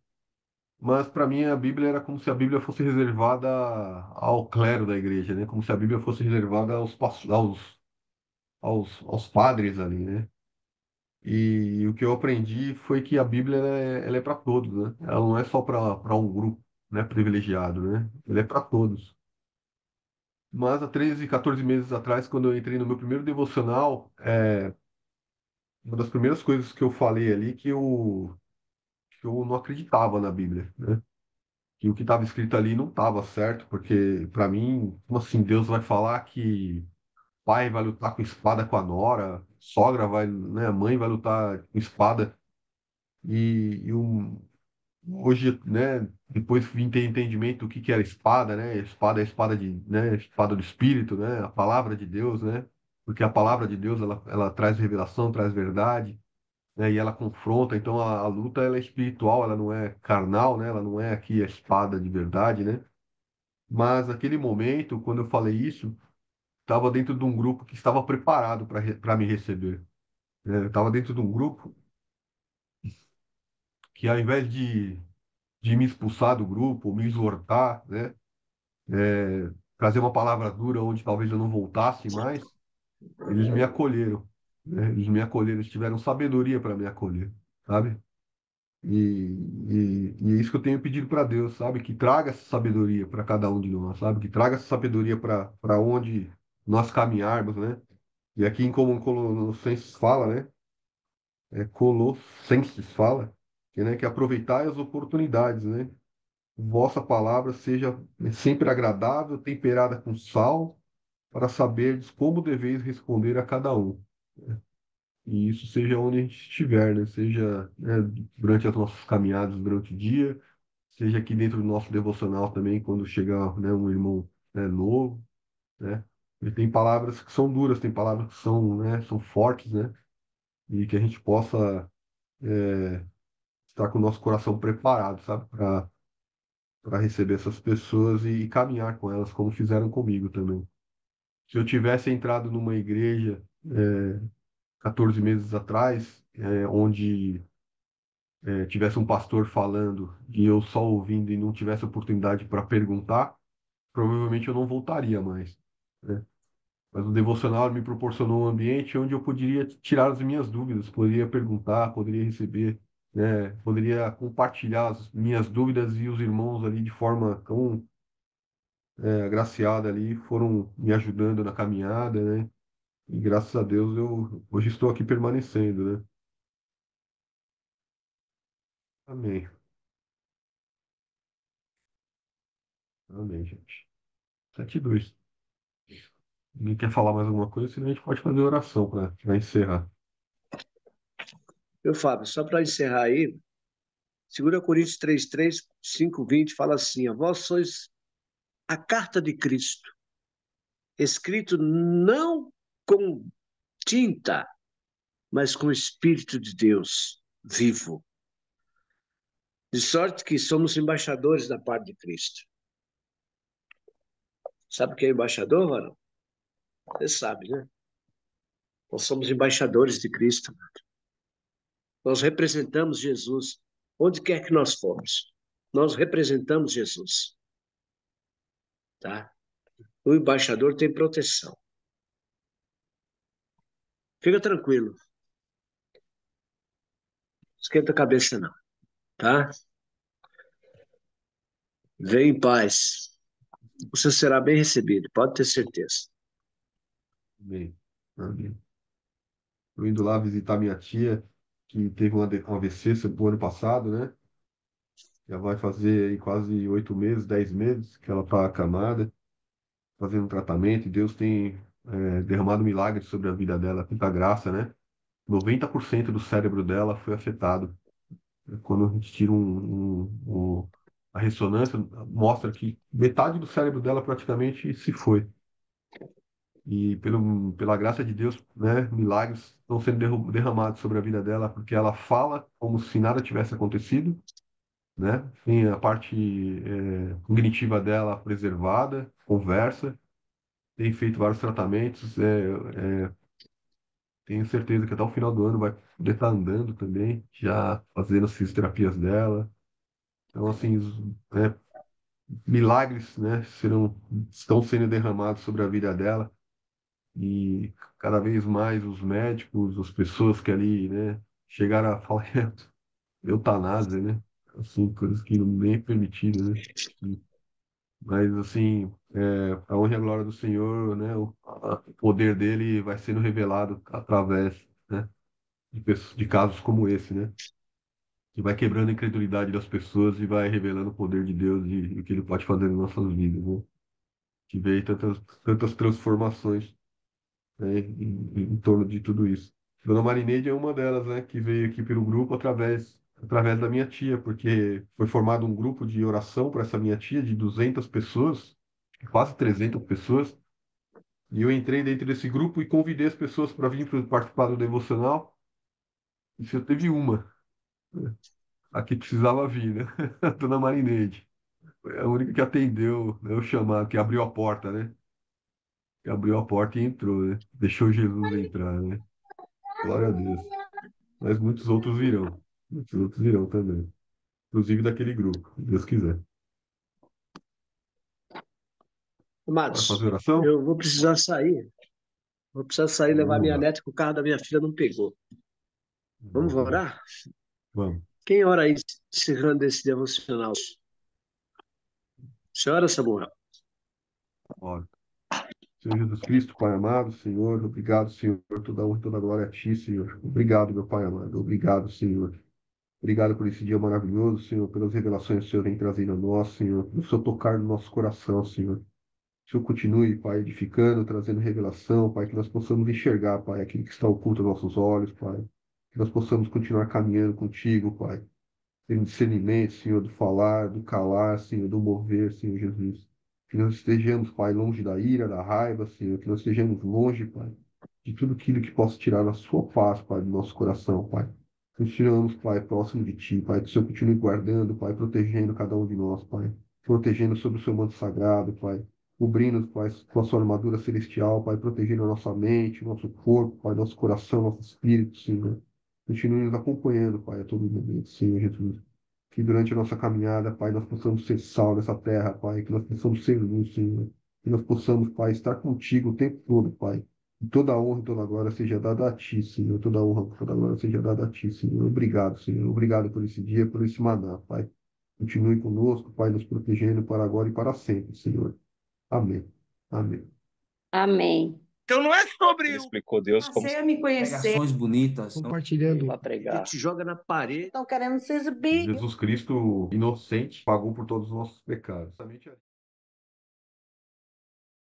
mas para mim a Bíblia era como se a Bíblia fosse reservada ao clero da igreja, né? Como se a Bíblia fosse reservada aos padres ali, né? E o que eu aprendi foi que a Bíblia ela é para todos, né? Ela não é só para um grupo, né, privilegiado, né? Ela é para todos. Mas há 13, 14 meses atrás, quando eu entrei no meu primeiro devocional, uma das primeiras coisas que eu falei ali que eu não acreditava na Bíblia, né? Que o que estava escrito ali não estava certo, porque para mim, como assim, Deus vai falar que pai vai lutar com espada com a nora, sogra vai, né, a mãe vai lutar com espada e hoje, né, depois vim ter entendimento do que era espada, né? Espada é a espada né, espada do espírito, né? A palavra de Deus, né? Porque a palavra de Deus ela traz revelação, traz verdade, né? E ela confronta. Então a luta ela é espiritual, ela não é carnal, né? Ela não é aqui a espada de verdade, né? Mas naquele momento, quando eu falei isso, estava dentro de um grupo que estava preparado para me receber, né? Eu estava dentro de um grupo que ao invés de me expulsar do grupo, me exortar, né? Trazer uma palavra dura onde talvez eu não voltasse mais, eles me acolheram, né? Eles me acolheram, eles tiveram sabedoria para me acolher, sabe? E é isso que eu tenho pedido para Deus, sabe? Que traga essa sabedoria para cada um de nós, sabe? Que traga essa sabedoria para onde nós caminharmos, né? E aqui em Colossenses fala, né? Colossenses fala que aproveitai as oportunidades, né? Vossa palavra seja sempre agradável, temperada com sal, para saberdes como deveis responder a cada um. E isso seja onde a gente estiver, né? Seja, né, durante as nossas caminhadas durante o dia, seja aqui dentro do nosso devocional também, quando chegar, né, um irmão, né, novo, né? E tem palavras que são duras, tem palavras que são, né, são fortes, né? E que a gente possa estar com o nosso coração preparado, sabe? Para receber essas pessoas e caminhar com elas, como fizeram comigo também. Se eu tivesse entrado numa igreja 14 meses atrás, onde tivesse um pastor falando e eu só ouvindo e não tivesse oportunidade para perguntar, provavelmente eu não voltaria mais, né? Mas o devocional me proporcionou um ambiente onde eu poderia tirar as minhas dúvidas, poderia perguntar, poderia receber, né? Poderia compartilhar as minhas dúvidas e os irmãos ali de forma tão agraciada ali foram me ajudando na caminhada, né? E graças a Deus eu hoje estou aqui permanecendo, né? Amém. Amém, gente. 7:2. Ninguém quer falar mais alguma coisa, senão a gente pode fazer oração para encerrar. Meu Fábio, só para encerrar aí, 2 Coríntios 3:3, 5:20 fala assim: ó, vós sois a carta de Cristo, escrito não com tinta, mas com o Espírito de Deus vivo. De sorte que somos embaixadores da parte de Cristo. Sabe o que é embaixador, mano? Você sabe, né? Nós somos embaixadores de Cristo. Nós representamos Jesus onde quer que nós formos. Nós representamos Jesus, tá? O embaixador tem proteção. Fica tranquilo. Esquenta a cabeça não, tá? Vem em paz. Você será bem recebido, pode ter certeza. Amém. Amém. Eu indo lá visitar minha tia, que teve um AVC no ano passado, né? Já vai fazer aí quase 8 meses, 10 meses que ela está acamada, fazendo tratamento, e Deus tem derramado milagres sobre a vida dela, tanta graça, né? 90% do cérebro dela foi afetado. Quando a gente tira a ressonância, mostra que metade do cérebro dela praticamente se foi. E pela graça de Deus, né, milagres estão sendo derramados sobre a vida dela, porque ela fala como se nada tivesse acontecido, né? Tem a parte cognitiva dela preservada, conversa, tem feito vários tratamentos. Tenho certeza que até o final do ano vai poder estar andando também, já fazendo as fisioterapias dela. Então, assim, milagres, né, estão sendo derramados sobre a vida dela. E cada vez mais os médicos, as pessoas que ali, né, chegaram a falar eutanásia, né? Assim, coisas que nem é permitido, né? Mas, assim, a honra e a glória do Senhor, né? O poder dele vai sendo revelado através, né? De casos como esse, né? Que vai quebrando a incredulidade das pessoas e vai revelando o poder de Deus e o que ele pode fazer nas nossas vidas, né? Que veio tantas transformações, né? Em torno de tudo isso. Dona Marineide é uma delas, né? Que veio aqui pelo grupo através da minha tia, porque foi formado um grupo de oração para essa minha tia de 200 pessoas, quase 300 pessoas. E eu entrei dentro desse grupo e convidei as pessoas para vir participar do devocional. E só teve uma, né, a que precisava vir, né? A Dona Marineide. Foi a única que atendeu, né, o chamado, que abriu a porta, né? Que abriu a porta e entrou, né? Deixou Jesus entrar, né? Glória a Deus. Mas muitos outros virão. Muitos outros virão também. Inclusive daquele grupo, se Deus quiser. Bora Amados, fazer oração? eu vou precisar sair. Vou precisar sair levar Vamos minha lá. neta, que o carro da minha filha não pegou. Vamos Vamos lá. orar? Vamos. Quem ora aí, encerrando esse devocional? Senhora Samuel. Ora. Senhor Jesus Cristo, Pai amado, Senhor, obrigado, Senhor, toda honra e toda glória a Ti, Senhor. Obrigado, meu Pai amado. Obrigado, Senhor. Obrigado por esse dia maravilhoso, Senhor, pelas revelações que o Senhor vem trazendo a nós, Senhor, pelo Seu tocar no nosso coração, Senhor. Que o Senhor continue, Pai, edificando, trazendo revelação, Pai, que nós possamos enxergar, Pai, aquilo que está oculto aos nossos olhos, Pai. Que nós possamos continuar caminhando contigo, Pai. Ter discernimento, Senhor, do falar, do calar, Senhor, do mover, Senhor Jesus. Que nós estejamos, Pai, longe da ira, da raiva, Senhor. Que nós estejamos longe, Pai, de tudo aquilo que possa tirar a sua paz, Pai, do nosso coração, Pai. Que nos tiramos, Pai, próximo de Ti, Pai. Que o Senhor continue guardando, Pai, protegendo cada um de nós, Pai. Protegendo sobre o Seu manto sagrado, Pai. Cobrindo, Pai, com a Sua armadura celestial, Pai. Protegendo a nossa mente, nosso corpo, Pai, nosso coração, nosso espírito, Senhor. Continue nos acompanhando, Pai, a todo momento, Senhor Jesus. Que durante a nossa caminhada, Pai, nós possamos ser sal nessa terra, Pai. Que nós possamos ser luz, Senhor. Que nós possamos, Pai, estar contigo o tempo todo, Pai. E toda a honra e toda a glória seja dada a Ti, Senhor. Toda a honra e toda a glória seja dada a Ti, Senhor. Obrigado, Senhor. Obrigado por esse dia, por esse maná, Pai. Continue conosco, Pai, nos protegendo para agora e para sempre, Senhor. Amém. Amém. Amém. Então não é sobre Ele explicou Deus como Passei a me conhecer. Pregações bonitas. Compartilhando para a pregar. gente joga na parede. Estão querendo se exibir. Jesus Cristo, inocente, pagou por todos os nossos pecados.